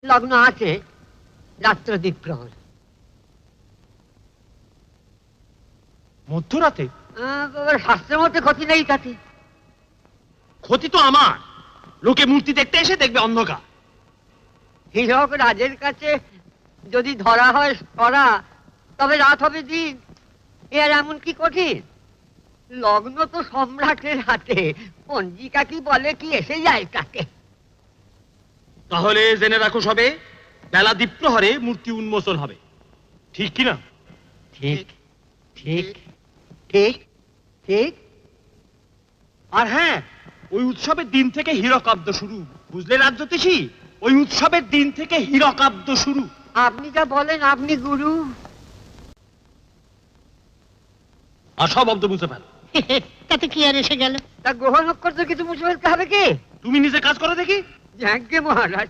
লগ্ন আছে রাত্র দ্বীপ্রহর। মধ্যরাতে? শাস্ত্রের মধ্যে ক্ষতি নেই তাতে। ক্ষতি তো আমার, লোকে মূর্তি দেখতে এসে দেখবে অন্ধকার। হীরক রাজের কাছে যদি ধরা হয় সরা, তবে রাত হবে দিন। এর এমন কি কঠিন? লগ্ন তো সম্রাটের হাতে, পঞ্জিকা কি বলে কি এসে যায় তাকে। তাহলে জেনে রাখো সবে, বেলা দ্বীপ্রহরে মূর্তি উন্মোচন হবে, ঠিক কিনা? ঠিক ঠিক ঠিক ঠিক। আর হ্যাঁ, ওই উৎসবের দিন থেকে হীরকাব্দ শুরু, বুঝলে রাজ্যতীষী? ওই উৎসবের দিন থেকে হীরকাব্দ শুরু। আপনি যা বলেন, আপনি গুরু। আর সব অব্দ মুছে ফেল। তাতে কি আর এসে গেল? তা গ্রহ নক্ষত্র কিছু মুছে ফেলতে হবে কি? তুমি নিজে কাজ করো দেখি। যাজ্ঞে মহারাজ।